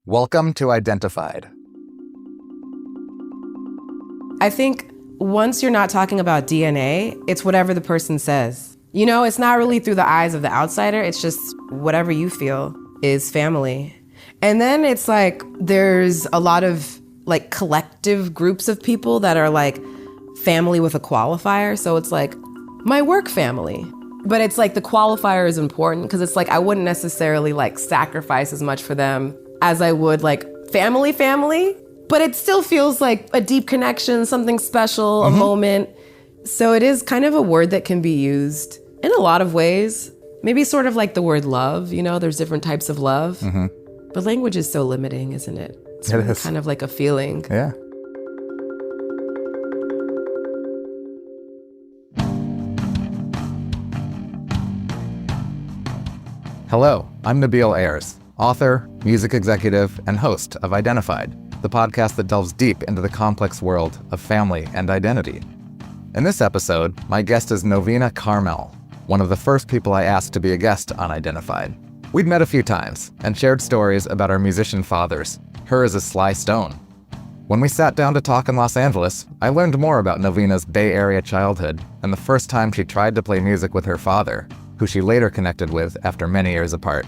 Welcome to Identified. I think once you're not talking about DNA, it's whatever the person says. You know, it's not really through the eyes of the outsider. It's just whatever you feel is family. And then it's like there's a lot of like collective groups of people that are like family with a qualifier. So it's like my work family. But it's like the qualifier is important because it's like I wouldn't necessarily like sacrifice as much for them as I would like family, but it still feels like a deep connection, something special, a moment. So it is kind of a word that can be used in a lot of ways. Maybe sort of like the word love, you know, there's different types of love. But language is so limiting, isn't it? It's really kind of like a feeling. Yeah. Hello, I'm Nabil Ayers, author, music executive, and host of Identified, the podcast that delves deep into the complex world of family and identity. In this episode, my guest is Novena Carmel, one of the first people I asked to be a guest on Identified. We'd met a few times and shared stories about our musician fathers, hers is Sly Stone. When we sat down to talk in Los Angeles, I learned more about Novena's Bay Area childhood and the first time she tried to play music with her father, who she later connected with after many years apart.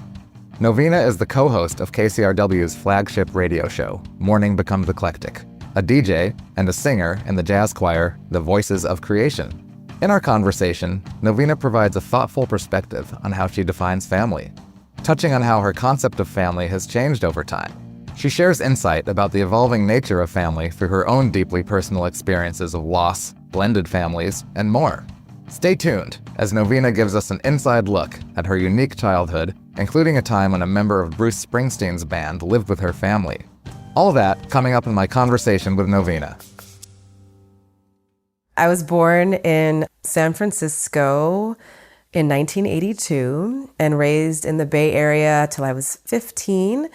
Novena is the co-host of KCRW's flagship radio show, Morning Becomes Eclectic, a DJ and a singer in the jazz choir, The Voices of Creation. In our conversation, Novena provides a thoughtful perspective on how she defines family, touching on how her concept of family has changed over time. She shares insight about the evolving nature of family through her own deeply personal experiences of loss, blended families, and more. Stay tuned as Novena gives us an inside look at her unique childhood, including a time when a member of Bruce Springsteen's band lived with her family. All of that coming up in my conversation with Novena. I was born in San Francisco in 1982 and raised in the Bay Area till I was 15.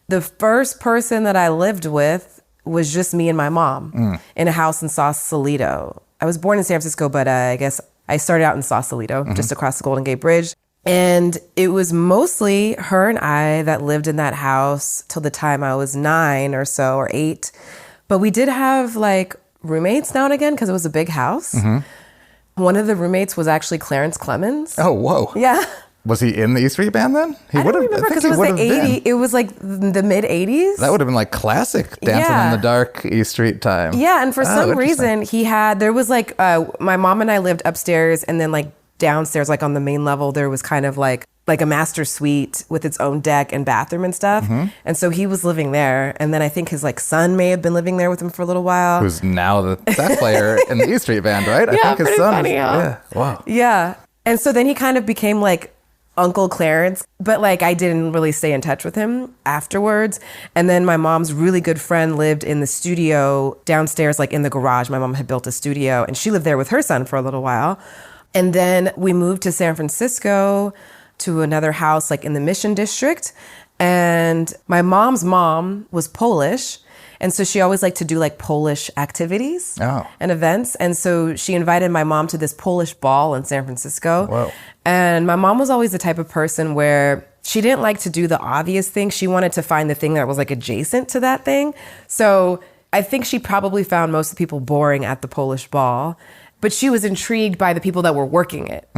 The first person that I lived with was just me and my mom in a house in Sausalito. I was born in San Francisco, but I guess I started out in Sausalito, just across the Golden Gate Bridge. And it was mostly her and I that lived in that house till the time I was 9 or so, or 8. But we did have like roommates now and again because it was a big house. One of the roommates was actually Clarence Clemens. Oh, whoa. Yeah. Was he in the E Street Band then? I don't remember because it was the 80s. It was like the mid 80s. That would have been like classic Dancing in the Dark E Street time. Yeah, and for some reason there was like, my mom and I lived upstairs, and then like downstairs, like on the main level, there was kind of like a master suite with its own deck and bathroom and stuff. And so he was living there. And then I think his like son may have been living there with him for a little while. Who's now the sax player in the E Street Band, right? Yeah, I think his son funny, yeah. Wow. Yeah. And so then he kind of became like Uncle Clarence, but like I didn't really stay in touch with him afterwards. And then my mom's really good friend lived in the studio downstairs, like in the garage. My mom had built a studio and she lived there with her son for a little while. And then we moved to San Francisco to another house like in the Mission District. And my mom's mom was Polish. And so she always liked to do like Polish activities and events. And so she invited my mom to this Polish ball in San Francisco. Whoa. And my mom was always the type of person where she didn't like to do the obvious thing. She wanted to find the thing that was like adjacent to that thing. So I think she probably found most of the people boring at the Polish ball, but she was intrigued by the people that were working it.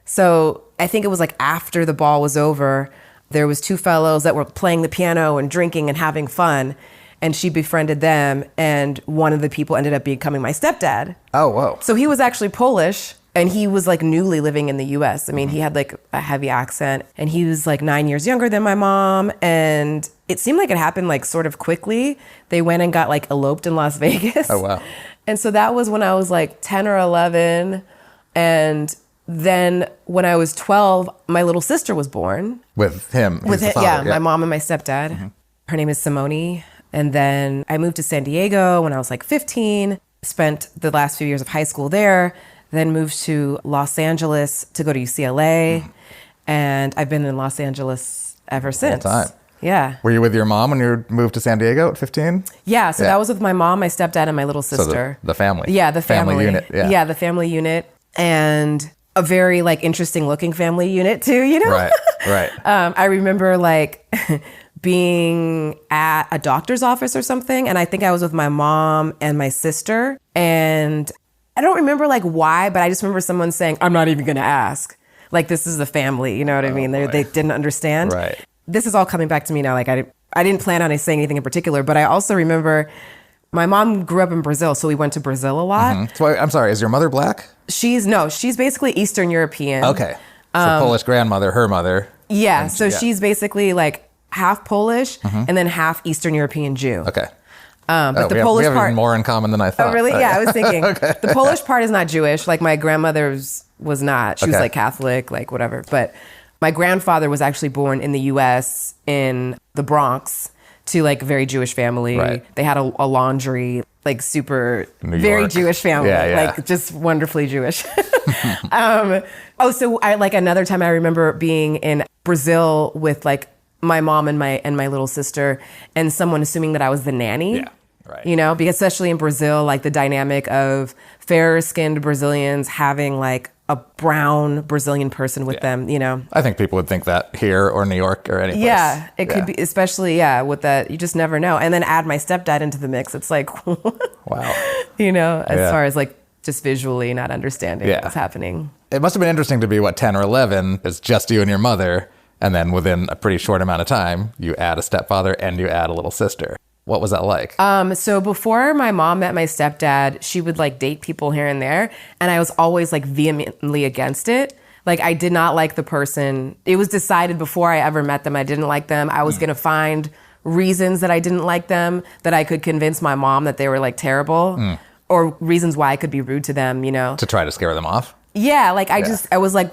So I think it was like after the ball was over, there was 2 fellows that were playing the piano and drinking and having fun. And she befriended them, and one of the people ended up becoming my stepdad. Oh, whoa. So he was actually Polish, and he was like newly living in the US. I mean, he had like a heavy accent, and he was like 9 years younger than my mom. And it seemed like it happened like sort of quickly. They went and got like eloped in Las Vegas. Oh, wow. And so that was when I was like 10 or 11. And then when I was 12, my little sister was born. With him? With him, yeah, my mom and my stepdad. Her name is Simone. And then I moved to San Diego when I was like 15, spent the last few years of high school there, then moved to Los Angeles to go to UCLA. And I've been in Los Angeles ever since. All time. Yeah. Were you with your mom when you moved to San Diego at 15? Yeah, so that was with my mom, my stepdad, and my little sister. So the family. Yeah, the family unit. Yeah, the family unit. And a very like interesting looking family unit too, you know? Right. I remember like being at a doctor's office or something. And I think I was with my mom and my sister. And I don't remember like why, but I just remember someone saying, I'm not even going to ask. Like, this is the family, you know what I mean? They didn't understand. Right. This is all coming back to me now. Like, I didn't plan on saying anything in particular, but I also remember my mom grew up in Brazil, so we went to Brazil a lot. Mm-hmm. So I'm sorry, is your mother Black? She's basically Eastern European. Okay. So Polish grandmother, her mother. Yeah, she's basically like half Polish and then half Eastern European Jew. Okay. But the we Polish have part even more in common than I thought. Oh, really? Okay. Yeah, I was thinking. Okay. The Polish part is not Jewish. Like, my grandmother's was not. She was like Catholic, like whatever. But my grandfather was actually born in the U.S. in the Bronx to like a very Jewish family. Right. They had a laundry, like super, very Jewish family. Like just wonderfully Jewish. So I like another time I remember being in Brazil with like my mom and my little sister, and someone assuming that I was the nanny. Yeah. Right. You know, because especially in Brazil, like the dynamic of fair-skinned Brazilians having like a brown Brazilian person with them, you know. I think people would think that here or New York or any place. Yeah, it could be, especially, with that, you just never know. And then add my stepdad into the mix. It's like, wow. You know, as far as like just visually not understanding what's happening. It must have been interesting to be, 10 or 11, it's just you and your mother. And then within a pretty short amount of time, you add a stepfather and you add a little sister. What was that like? So before my mom met my stepdad, she would like date people here and there. And I was always like vehemently against it. Like, I did not like the person. It was decided before I ever met them, I didn't like them. I was going to find reasons that I didn't like them, that I could convince my mom that they were like terrible or reasons why I could be rude to them, you know? To try to scare them off? Yeah, like I was like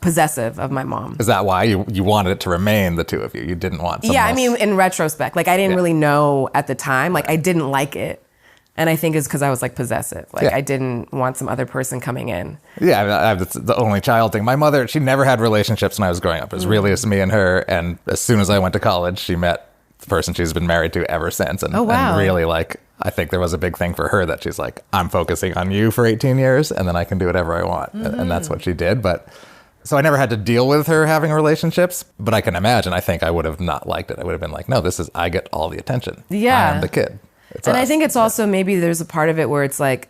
possessive of my mom. Is that why you wanted it to remain the two of you? You didn't want someone else? I mean, in retrospect, like I didn't really know at the time. Like I didn't like it. And I think it's because I was like possessive. Like I didn't want some other person coming in. Yeah, I have the only child thing. My mother, she never had relationships when I was growing up. It was really just me and her. And as soon as I went to college, she met the person she's been married to ever since. And, and really like, I think there was a big thing for her that she's like, I'm focusing on you for 18 years and then I can do whatever I want. And that's what she did. But so I never had to deal with her having relationships, but I can imagine, I think I would have not liked it. I would have been like, no, I get all the attention. Yeah. I am the kid. It's and us. I think it's also maybe there's a part of it where it's like,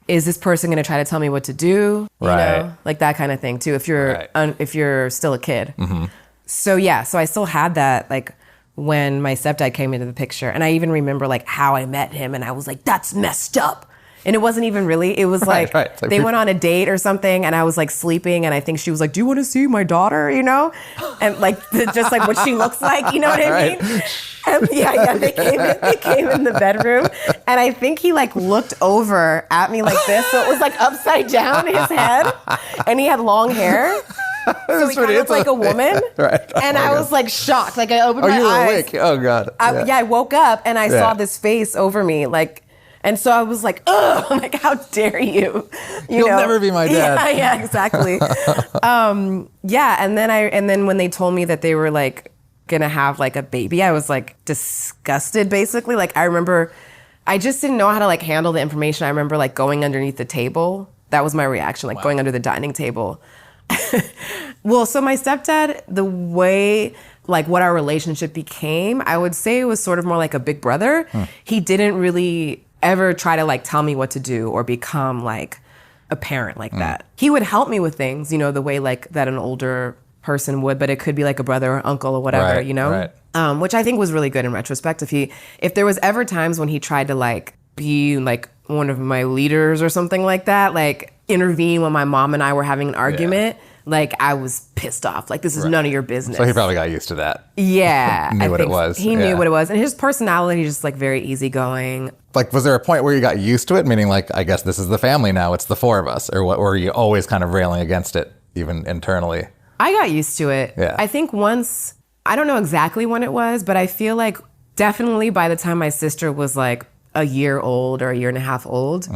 is this person going to try to tell me what to do? You know? Like that kind of thing too, if you're still a kid. Mm-hmm. So I still had that like when my stepdad came into the picture. And I even remember like how I met him and I was like, that's messed up. And it wasn't even really, it was like, like they went on a date or something and I was like sleeping and I think she was like, do you want to see my daughter, you know? And like, just like what she looks like, you know what I mean? And they came in the bedroom and I think he like looked over at me like this. So it was like upside down his head and he had long hair. So he kind of looked like a woman. And I was like shocked. Like I opened my eyes. You were awake? Oh God. I woke up and I saw this face over me like, and so I was like, ugh, I'm like, how dare you? You'll never be my dad. Yeah, exactly. And then when they told me that they were like gonna have like a baby, I was like disgusted basically. Like I remember, I just didn't know how to like handle the information. I remember like going underneath the table. That was my reaction, like going under the dining table. Well, so my stepdad, the way like what our relationship became, I would say it was sort of more like a big brother. He didn't really ever try to like tell me what to do or become like a parent like that. He would help me with things, you know, the way like that an older person would, but it could be like a brother or uncle or whatever, you know? Which I think was really good in retrospect. If there was ever times when he tried to like be like one of my leaders or something like that, like intervene when my mom and I were having an argument, like I was pissed off. Like this is none of your business. So he probably got used to that. Yeah. Knew what it was. He knew what it was. And his personality just like very easygoing. Like, was there a point where you got used to it? Meaning like, I guess this is the family now. It's the four of us. Or what? Were you always kind of railing against it, even internally? I got used to it. Yeah. I think once, I don't know exactly when it was, but I feel like definitely by the time my sister was like a year old or a year and a half old,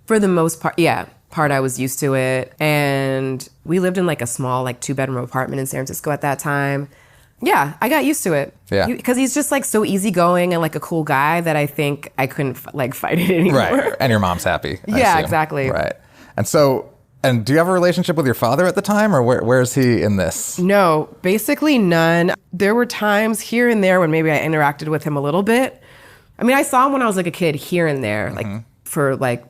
for the most part, I was used to it. And we lived in like a small like 2-bedroom apartment in San Francisco at that time. Yeah, I got used to it. Yeah. Because he's just like so easygoing and like a cool guy that I think I couldn't like fight it anymore. Right. And your mom's happy. Yeah, exactly. Right. And so And do you have a relationship with your father at the time, or where is he in this? No, basically none. There were times here and there when maybe I interacted with him a little bit. I mean, I saw him when I was like a kid here and there, like for like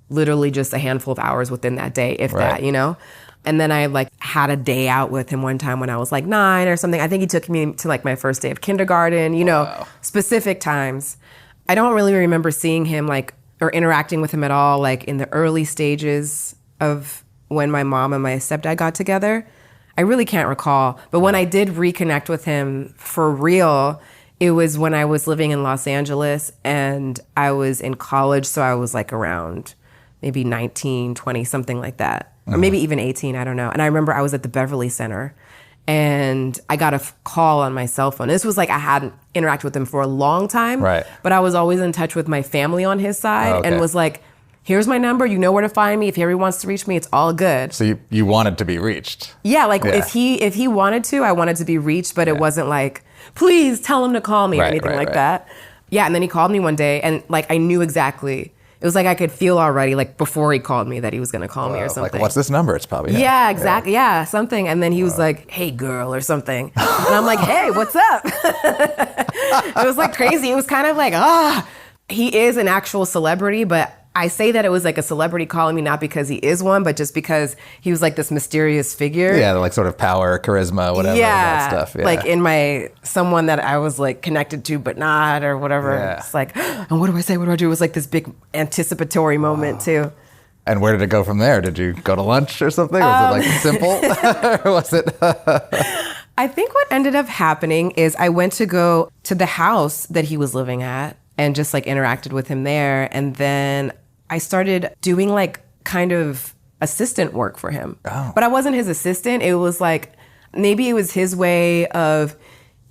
literally just a handful of hours within that day, if that, you know? And then I like had a day out with him one time when I was like 9 or something. I think he took me to like my first day of kindergarten, you know, specific times. I don't really remember seeing him like, or interacting with him at all, like in the early stages of when my mom and my stepdad got together. I really can't recall. But when I did reconnect with him for real, it was when I was living in Los Angeles and I was in college. So I was like around maybe 19, 20, something like that. Or maybe even 18, I don't know. And I remember I was at the Beverly Center and I got a call on my cell phone. This was like I hadn't interacted with him for a long time, but I was always in touch with my family on his side and was like, here's my number. You know where to find me. If he ever wants to reach me, it's all good. So you wanted to be reached. Yeah, like if he wanted to, I wanted to be reached, but it wasn't like, please tell him to call me or anything like that. Yeah, and then he called me one day and like I knew exactly. It was like I could feel already, like before he called me, that he was going to call me or something. Like, what's this number? It's probably him. Yeah, exactly. Yeah, something. And then he was like, hey, girl, or something. And I'm like, hey, what's up? It was like crazy. It was kind of like, he is an actual celebrity, but I say that it was like a celebrity calling me not because he is one, but just because he was like this mysterious figure. Yeah, like sort of power, charisma, whatever, that stuff. Yeah. Like in someone that I was like connected to but not or whatever. Yeah. It's like, and what do I say? What do I do? It was like this big anticipatory moment too. And where did it go from there? Did you go to lunch or something? Was it like simple? Or was it? I think what ended up happening is I went to go to the house that he was living at and just like interacted with him there. And then I started doing like kind of assistant work for him. But I wasn't his assistant. It was like, maybe it was his way of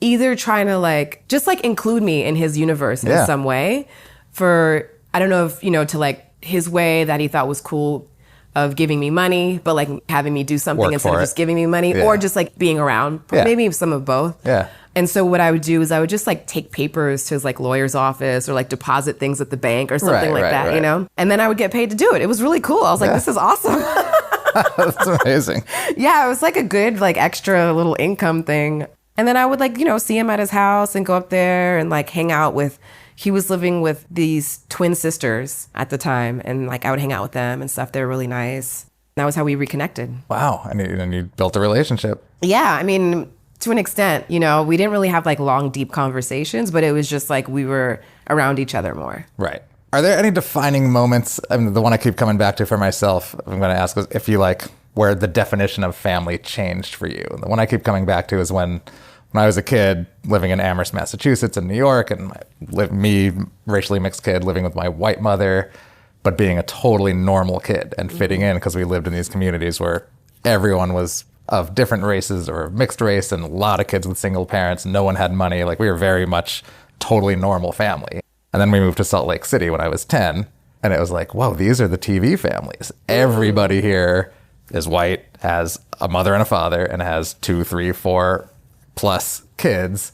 either trying to like, just like include me in his universe in some way for, I don't know if, you know, to like his way that he thought was cool of giving me money, but like having me do something work instead of just giving me money or just like being around, maybe some of both. Yeah. And so what I would do is I would just like take papers to his like lawyer's office or like deposit things at the bank or something like that, you know? And then I would get paid to do it. It was really cool. I was like, this is awesome. That's amazing. Yeah, it was like a good like extra little income thing. And then I would like, you know, see him at his house and go up there and like hang out with, he was living with these twin sisters at the time. And like I would hang out with them and stuff. They were really nice. That was how we reconnected. Wow. And you built a relationship. Yeah, I mean, to an extent, you know, we didn't really have like long, deep conversations, but it was just like we were around each other more. Right. Are there any defining moments? I mean, the one I keep coming back to for myself, I'm going to ask is if you like where the definition of family changed for you. And the one I keep coming back to is when I was a kid living in Amherst, Massachusetts and New York, and me, racially mixed kid, living with my white mother, but being a totally normal kid and fitting in because we lived in these communities where everyone was of different races or mixed race and a lot of kids with single parents. No one had money. Like we were very much totally normal family. And then we moved to Salt Lake City when I was 10. And it was like, whoa, these are the TV families. Everybody here is white, has a mother and a father, and has 2, 3, 4 plus kids.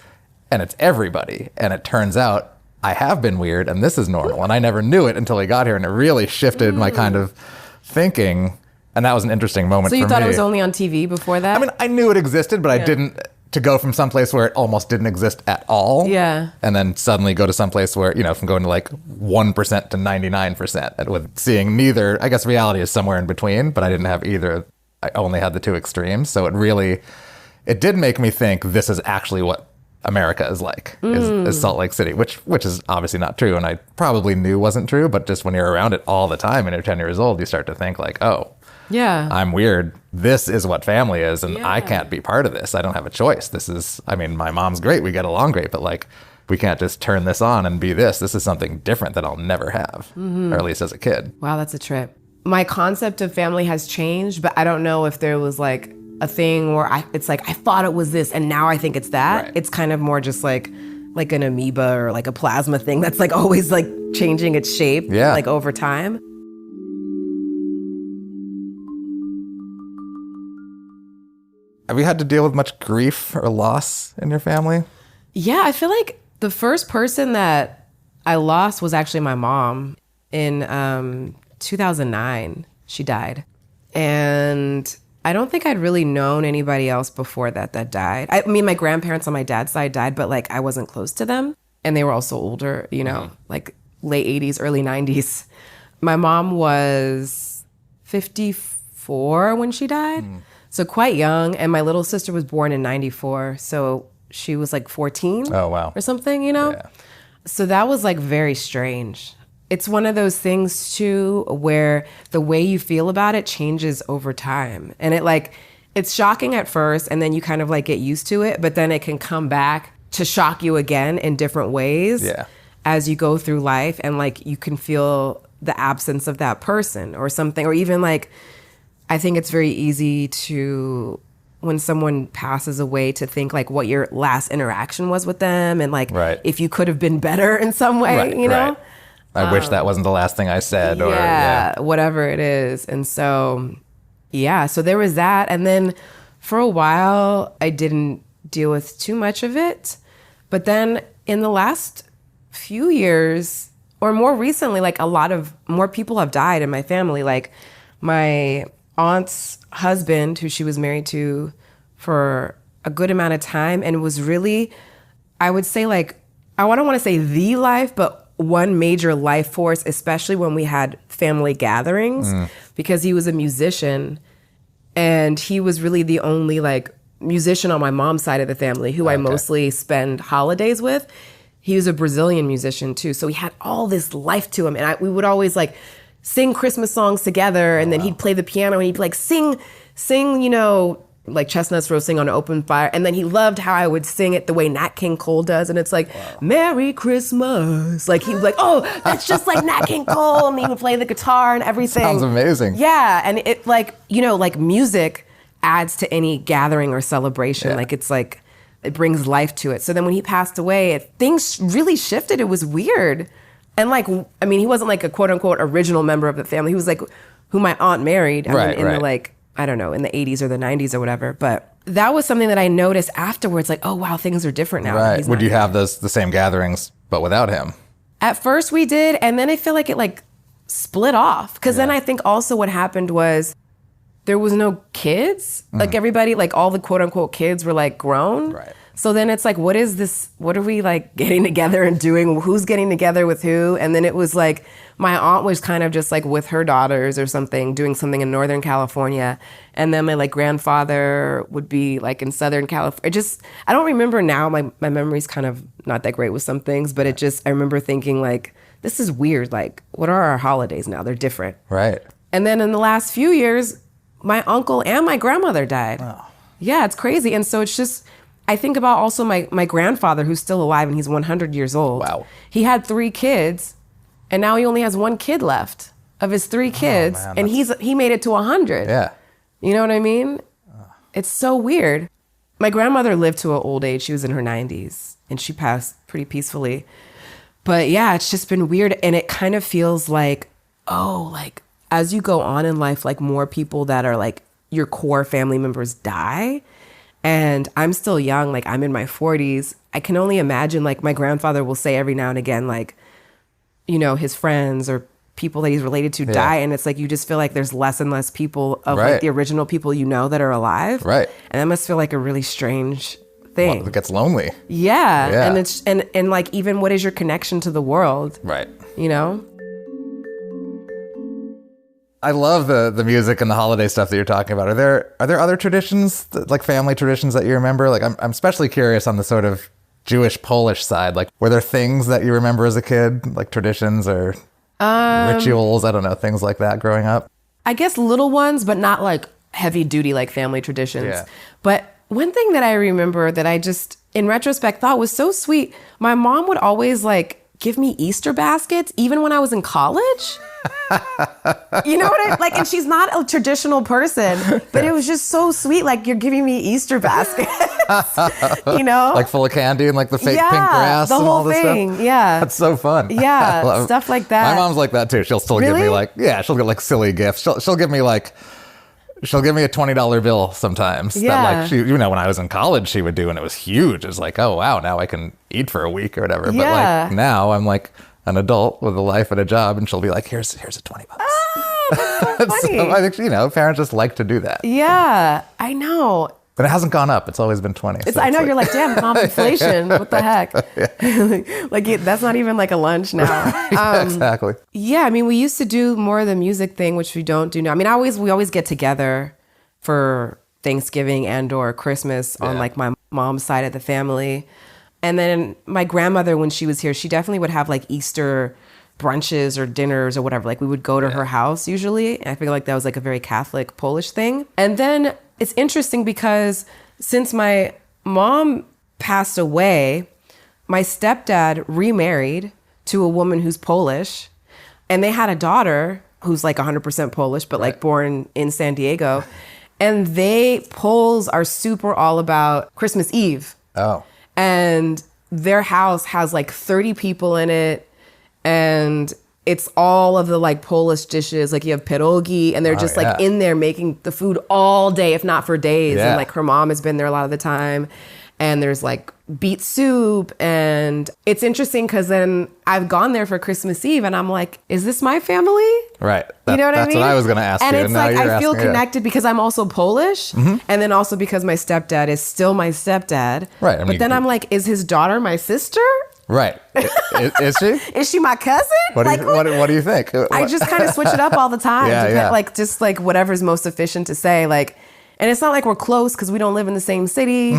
And it's everybody. And it turns out I have been weird and this is normal. And I never knew it until I got here. And it really shifted my kind of thinking. And that was an interesting moment for me. So you thought it was only on TV before that? I mean, I knew it existed, but I didn't, to go from someplace where it almost didn't exist at all. Yeah. And then suddenly go to someplace where, you know, from going to like 1% to 99%, and with seeing neither, I guess reality is somewhere in between, but I didn't have either. I only had the two extremes. So it did make me think this is actually what America is like, is Salt Lake City, which is obviously not true. And I probably knew wasn't true, but just when you're around it all the time and you're 10 years old, you start to think like, oh, yeah, I'm weird. This is what family is, and I can't be part of this. I don't have a choice. This is, I mean, my mom's great. We get along great, but like, we can't just turn this on and be this. This is something different that I'll never have, or at least as a kid. Wow, that's a trip. My concept of family has changed, but I don't know if there was like a thing where it's like, I thought it was this, and now I think it's that. Right. It's kind of more just like an amoeba or like a plasma thing that's like always like changing its shape like over time. Have you had to deal with much grief or loss in your family? Yeah, I feel like the first person that I lost was actually my mom in 2009. She died. And I don't think I'd really known anybody else before that died. I mean, my grandparents on my dad's side died, but like I wasn't close to them. And they were also older, you know, like late 80s, early 90s. My mom was 54 when she died. So quite young. And my little sister was born in 94. So she was like 14 or something, you know? Yeah. So that was like very strange. It's one of those things too, where the way you feel about it changes over time. And it's shocking at first, and then you kind of like get used to it, but then it can come back to shock you again in different ways as you go through life. And like, you can feel the absence of that person or something, or even like, I think it's very easy to, when someone passes away, to think like what your last interaction was with them, and like if you could have been better in some way, you know? I wish that wasn't the last thing I said. Whatever it is. And so, so there was that. And then for a while, I didn't deal with too much of it. But then in the last few years, or more recently, like more people have died in my family. Like my aunt's husband, who she was married to for a good amount of time, and was really, I would say like, I don't want to say the life, but one major life force, especially when we had family gatherings, because he was a musician, and he was really the only like musician on my mom's side of the family who I mostly spend holidays with. He was a Brazilian musician too. So he had all this life to him. And we would always like sing Christmas songs together, and then he'd play the piano, and he'd like sing, you know, like chestnuts roasting on an open fire. And then he loved how I would sing it the way Nat King Cole does. And it's like, Merry Christmas. Like, he was like, oh, that's just like Nat King Cole. And he would play the guitar and everything. Sounds amazing. Yeah. And it like, you know, like music adds to any gathering or celebration. Like, it's like, it brings life to it. So then when he passed away, things really shifted. It was weird. And like, I mean, he wasn't like a quote unquote original member of the family. He was like who my aunt married. I mean, in the like, I don't know, in the 80s or the 90s or whatever. But that was something that I noticed afterwards, like, oh, wow, things are different now. Right. Would you have the same gatherings, but without him? At first we did. And then I feel like it like split off. Because then I think also what happened was there was no kids. Like everybody, like all the quote unquote kids were like grown. Right. So then it's like, what is this? What are we like getting together and doing? Who's getting together with who? And then it was like, my aunt was kind of just like with her daughters or something, doing something in Northern California. And then my like grandfather would be like in Southern California. I don't remember now. My memory's kind of not that great with some things, but I remember thinking like, this is weird. Like, what are our holidays now? They're different. Right. And then in the last few years, my uncle and my grandmother died. Oh. Yeah, it's crazy. And so it's just, I think about also my grandfather, who's still alive, and he's 100 years old. Wow. He had 3 kids, and now he only has 1 kid left of his 3 kids, and he made it to 100. Yeah. You know what I mean? It's so weird. My grandmother lived to an old age. She was in her 90s, and she passed pretty peacefully. But yeah, it's just been weird, and it kind of feels like, oh, like as you go on in life, like more people that are like your core family members die. And I'm still young, like I'm in my 40s. I can only imagine, like my grandfather will say every now and again, like, you know, his friends or people that he's related to die. And it's like, you just feel like there's less and less people of like the original people you know that are alive. Right. And that must feel like a really strange thing. Well, it gets lonely. Yeah. And it's, and like, even what is your connection to the world? Right. You know? I love the music and the holiday stuff that you're talking about. Are there other traditions, like family traditions that you remember? Like I'm especially curious on the sort of Jewish Polish side. Like were there things that you remember as a kid, like traditions or rituals? I don't know, things like that growing up. I guess little ones, but not like heavy duty like family traditions. Yeah. But one thing that I remember that I just in retrospect thought was so sweet. My mom would always like give me Easter baskets even when I was in college. You know what I like? And she's not a traditional person, but it was just so sweet. Like you're giving me Easter baskets, you know, like full of candy and like the fake pink grass and all this stuff. Yeah, that's so fun. Yeah, stuff like that. My mom's like that too. She'll still give me like she'll get like silly gifts. She'll give me like. She'll give me a $20 bill sometimes. Yeah. That like she, you know, when I was in college, she would do, and it was huge. It was like, oh wow, now I can eat for a week or whatever. Yeah. But like now I'm like an adult with a life and a job, and she'll be like, here's a $20. That's so funny. So I think, parents just like to do that. Yeah, I know. But it hasn't gone up. It's always been 20. I know, you're like, damn, mom, inflation. What the heck? That's not even like a lunch now. Exactly. Yeah, I mean, we used to do more of the music thing, which we don't do now. I mean, we always get together for Thanksgiving and or Christmas on like my mom's side of the family. And then my grandmother, when she was here, she definitely would have like Easter brunches or dinners or whatever. Like we would go to her house usually. And I feel like that was like a very Catholic Polish thing. And then it's interesting because since my mom passed away, my stepdad remarried to a woman who's Polish, and they had a daughter who's like 100% Polish, but like born in San Diego. And Poles are super all about Christmas Eve. Oh. And their house has like 30 people in it. And it's all of the like Polish dishes. Like you have pierogi, and they're just like in there making the food all day, if not for days. Yeah. And like her mom has been there a lot of the time. And there's like beet soup. And it's interesting because then I've gone there for Christmas Eve and I'm like, is this my family? Right. You know what I mean? That's what I was going to ask and you. It's like I feel connected because I'm also Polish. And then also because my stepdad is still my stepdad. Right. I mean, but then I'm like, is his daughter my sister? Right. Is she? Is she my cousin? What do you think? I just kind of switch it up all the time. Like just like whatever's most efficient to say. Like, and it's not like we're close because we don't live in the same city.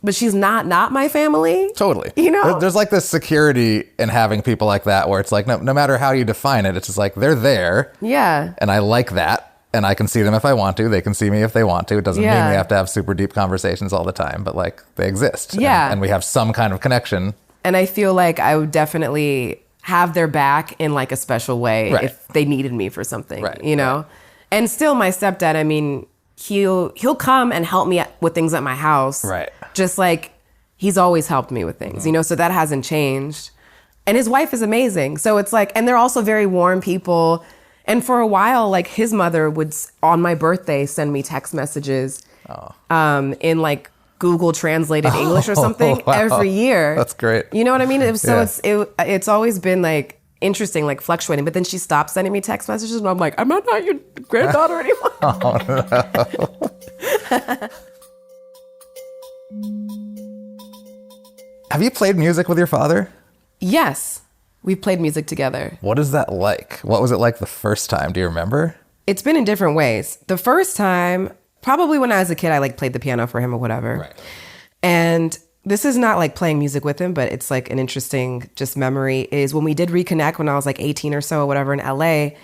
But she's not my family. Totally. There's like this security in having people like that where it's like no matter how you define it, it's just like they're there. Yeah. And I like that. And I can see them if I want to. They can see me if they want to. It doesn't mean we have to have super deep conversations all the time, but like they exist. Yeah. And we have some kind of connection. And I feel like I would definitely have their back in like a special way if they needed me for something, And still my stepdad, I mean, he'll come and help me with things at my house. Right. Just like he's always helped me with things, so that hasn't changed. And his wife is amazing. So it's like, and they're also very warm people. And for a while, like his mother would, on my birthday, send me text messages in like Google translated English or something every year. That's great. You know what I mean? It's always been like interesting, like fluctuating. But then she stopped sending me text messages and I'm like, I'm not your granddaughter anymore. Oh, no. Have you played music with your father? Yes. We've played music together. What is that like? What was it like the first time? Do you remember? It's been in different ways. The first time, probably when I was a kid, I like played the piano for him or whatever. Right. And this is not like playing music with him, but it's like an interesting just memory is when we did Reconnect when I was like 18 or so or whatever in LA.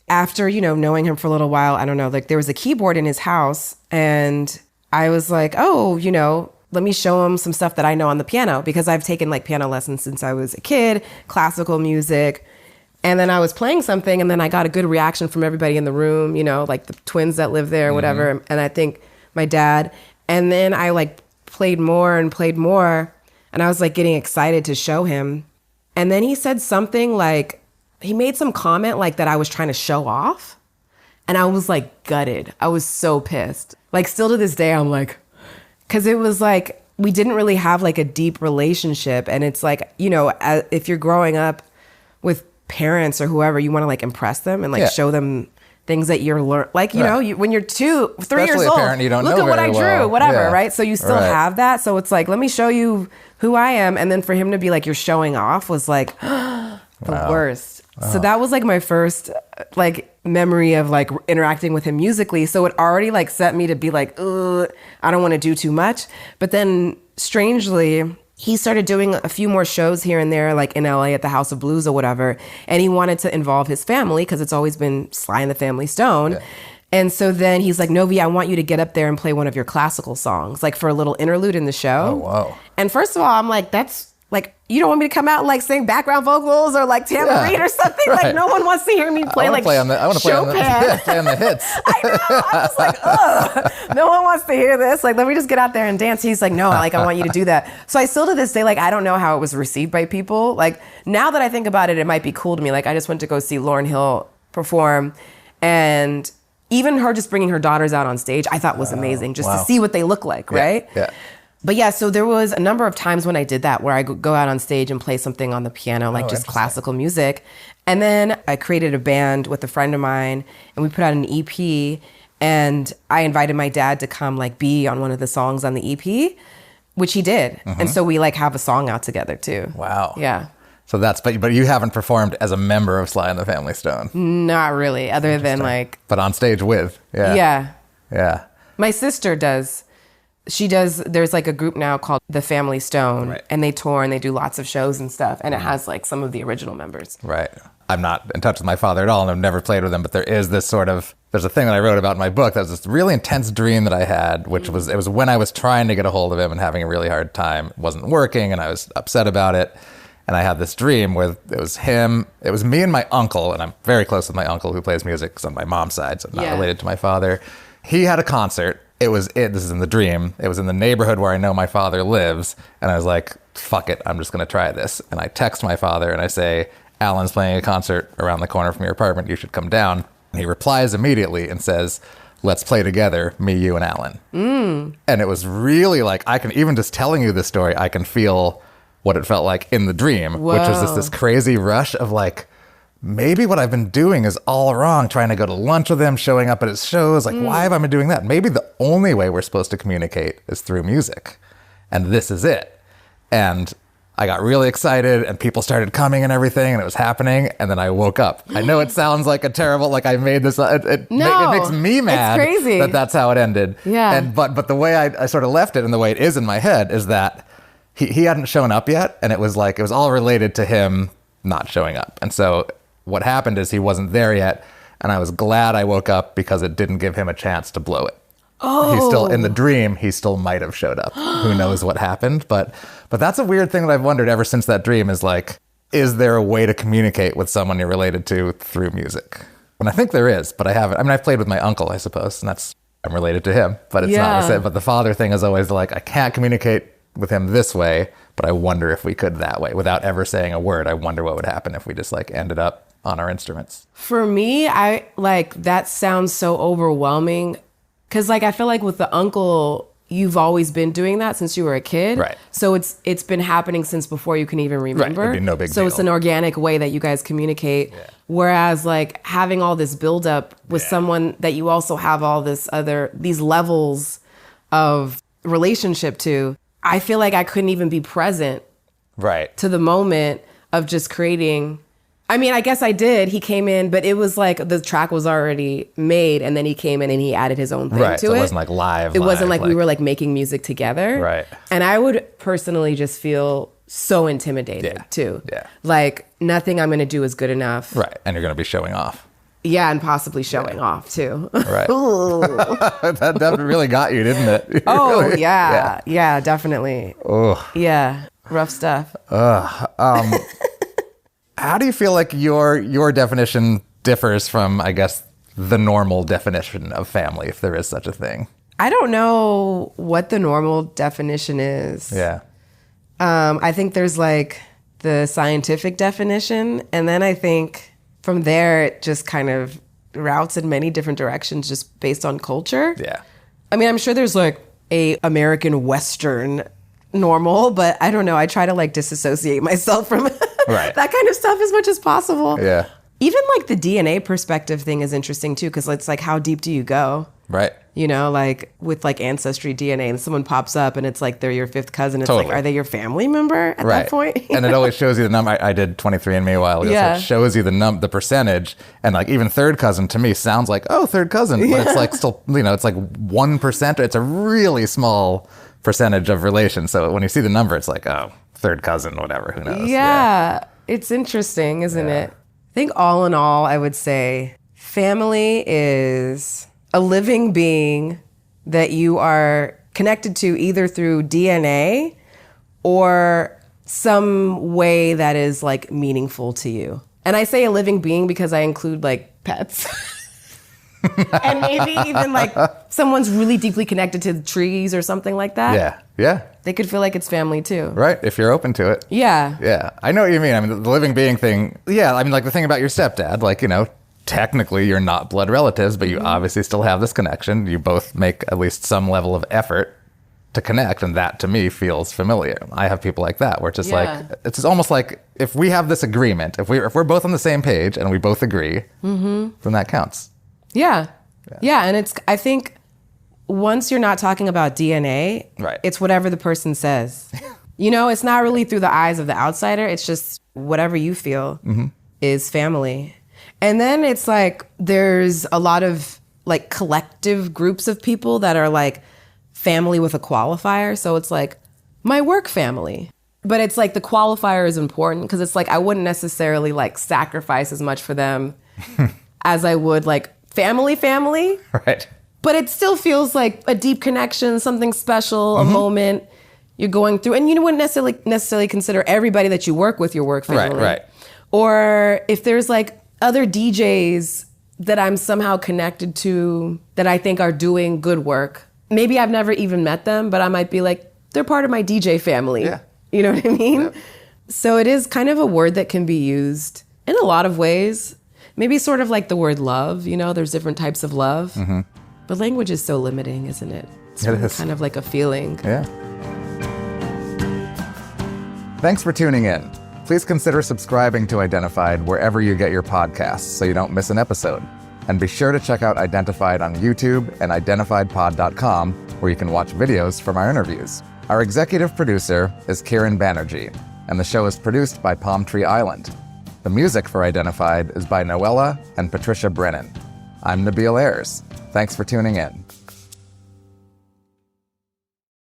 After, knowing him for a little while, I don't know, like there was a keyboard in his house and I was like, oh, let me show him some stuff that I know on the piano because I've taken like piano lessons since I was a kid, classical music. And then I was playing something and then I got a good reaction from everybody in the room, like the twins that live there or whatever. And I think my dad. And then I like played more and I was like getting excited to show him. And then he said something like, he made some comment like that I was trying to show off. And I was like gutted. I was so pissed. Like still to this day, I'm like, because it was like, we didn't really have like a deep relationship. And it's like, if you're growing up with parents or whoever, you want to like impress them and like show them things that you're learning. Like, when you're 2, 3 years old, parent you don't look know at what I drew, whatever, right? So you still Right. have that. So it's like, let me show you who I am. And then for him to be like, you're showing off was like the worst. So that was like my first like memory of like interacting with him musically. So it already like set me to be like, ugh, I don't want to do too much. But then strangely, he started doing a few more shows here and there, like in LA at the House of Blues or whatever. And he wanted to involve his family because it's always been Sly and the Family Stone. Yeah. And so then he's like, Novi, I want you to get up there and play one of your classical songs, like for a little interlude in the show. Oh, wow. And first of all, I'm like, that's like, you don't want me to come out and like sing background vocals or like tambourine or something? Right. Like no one wants to hear me play I like want to play on the hits. I know. I was like, ugh, no one wants to hear this. Like, let me just get out there and dance. He's like, no, like I want you to do that. So I still to this day, like, I don't know how it was received by people. Like now that I think about it, it might be cool to me. Like I just went to go see Lauryn Hill perform and even her just bringing her daughters out on stage, I thought was amazing just to see what they look like, right? Yeah. But yeah, so there was a number of times when I did that where I go out on stage and play something on the piano, like just classical music. And then I created a band with a friend of mine and we put out an EP, and I invited my dad to come like be on one of the songs on the EP, which he did. And so we like have a song out together too. Wow. Yeah. So that's, but you haven't performed as a member of Sly and the Family Stone. Not really, other than like. But on stage with. Yeah. Yeah. Yeah. My sister does. There's like a group now called The Family Stone, Right. and they tour and they do lots of shows and stuff, and it has like some of the original members. Right. I'm not in touch with my father at all, and I've never played with him, but there is this sort of, there's a thing that I wrote about in my book that was this really intense dream that I had, which was, it was when I was trying to get a hold of him and having a really hard time. It wasn't working, and I was upset about it. And I had this dream where it was him, it was me and my uncle, and I'm very close with my uncle who plays music, because on my mom's side, so I'm not related to my father. He had a concert. This is in the dream. It was in the neighborhood where I know my father lives. And I was like, fuck it, I'm just going to try this. And I text my father and I say, Alan's playing a concert around the corner from your apartment. You should come down. And he replies immediately and says, let's play together, me, you, and Alan. And it was really like, I can, even just telling you this story, I can feel what it felt like in the dream, which was this crazy rush of like, maybe what I've been doing is all wrong, trying to go to lunch with him, showing up at his shows. Like, why have I been doing that? Maybe the only way we're supposed to communicate is through music. And this is it. And I got really excited and people started coming and everything and it was happening. And then I woke up. I know it sounds like a terrible, like I made this, it makes me mad it's crazy. that's how it ended. Yeah. But the way I sort of left it and the way it is in my head is that he hadn't shown up yet. And it was like, it was all related to him not showing up. And so what happened is he wasn't there yet, and I was glad I woke up because it didn't give him a chance to blow it. He's still in the dream. He still might have showed up. Who knows what happened? But that's a weird thing that I've wondered ever since that dream is like, is there a way to communicate with someone you're related to through music? And I think there is, but I haven't. I mean, I've played with my uncle, I suppose, and I'm related to him, but it's not the same. But the father thing is always like, I can't communicate with him this way, but I wonder if we could that way without ever saying a word. I wonder what would happen if we just like ended up on our instruments. For me, I like that sounds so overwhelming because like I feel like with the uncle, you've always been doing that since you were a kid. Right. So it's been happening since before you can even remember. Right. It'd be no big deal. So it's an organic way that you guys communicate. Yeah. Whereas like having all this buildup with someone that you also have all these levels of relationship to, I feel like I couldn't even be present to the moment of just creating. I mean, I guess I did. He came in, but it was like the track was already made, and then he came in and he added his own thing to it. So it wasn't like live. It wasn't like we were like making music together. Right. And I would personally just feel so intimidated too. Yeah. Like nothing I'm going to do is good enough. Right. And you're going to be showing off. Yeah, and possibly showing off too. Right. that really got you, didn't it? Really, yeah, definitely. Oh. Yeah, rough stuff. How do you feel like your definition differs from, I guess, the normal definition of family, if there is such a thing? I don't know what the normal definition is. Yeah. I think there's like the scientific definition, and then I think from there it just kind of routes in many different directions just based on culture. Yeah. I mean, I'm sure there's like a American Western normal, but I don't know. I try to like disassociate myself from that kind of stuff as much as possible. Yeah. Even like the DNA perspective thing is interesting too, because it's like, how deep do you go? Right. You know, like with like ancestry DNA, and someone pops up and it's like they're your fifth cousin. It's Totally. like, are they your family member at that point? And it always shows you the number. I did 23andMe a while ago, so it shows you the percentage. And like even third cousin to me sounds like, oh, third cousin. But it's like still, you know, it's like 1%. It's a really small percentage of relation. So when you see the number, it's like, oh, third cousin, whatever, who knows? Yeah. It's interesting, isn't it? I think all in all, I would say family is a living being that you are connected to either through DNA or some way that is like meaningful to you. And I say a living being because I include like pets. And maybe even like someone's really deeply connected to the trees or something like that. Yeah. Yeah. They could feel like it's family too. Right. If you're open to it. Yeah. Yeah. I know what you mean. I mean, the living being thing. Yeah. I mean, like the thing about your stepdad, like, you know, technically you're not blood relatives, but you obviously still have this connection. You both make at least some level of effort to connect, and that to me feels familiar. I have people like that where it's just Yeah. like, it's almost like if we have this agreement, if we're both on the same page and we both agree, then that counts. Yeah. And I think once you're not talking about DNA, Right. it's whatever the person says. It's not really through the eyes of the outsider. It's just whatever you feel is family. And then it's like there's a lot of like collective groups of people that are like family with a qualifier. So it's like my work family. But it's like the qualifier is important because it's like I wouldn't necessarily like sacrifice as much for them as I would like family. Right. But it still feels like a deep connection, something special, a moment you're going through. And you wouldn't necessarily consider everybody that you work with your work family. Right. Or if there's like other DJs that I'm somehow connected to that I think are doing good work. Maybe I've never even met them, but I might be like, they're part of my DJ family. Yeah. You know what I mean? Yeah. So it is kind of a word that can be used in a lot of ways. Maybe sort of like the word love, there's different types of love. But language is so limiting, isn't it? It's It really is. kind of like a feeling. Yeah. Thanks for tuning in. Please consider subscribing to Identified wherever you get your podcasts so you don't miss an episode. And be sure to check out Identified on YouTube and identifiedpod.com, where you can watch videos from our interviews. Our executive producer is Kieron Banerji, and the show is produced by Palm Tree Island. The music for Identified is by Noella and Patricia Brennan. I'm Nabil Ayers. Thanks for tuning in.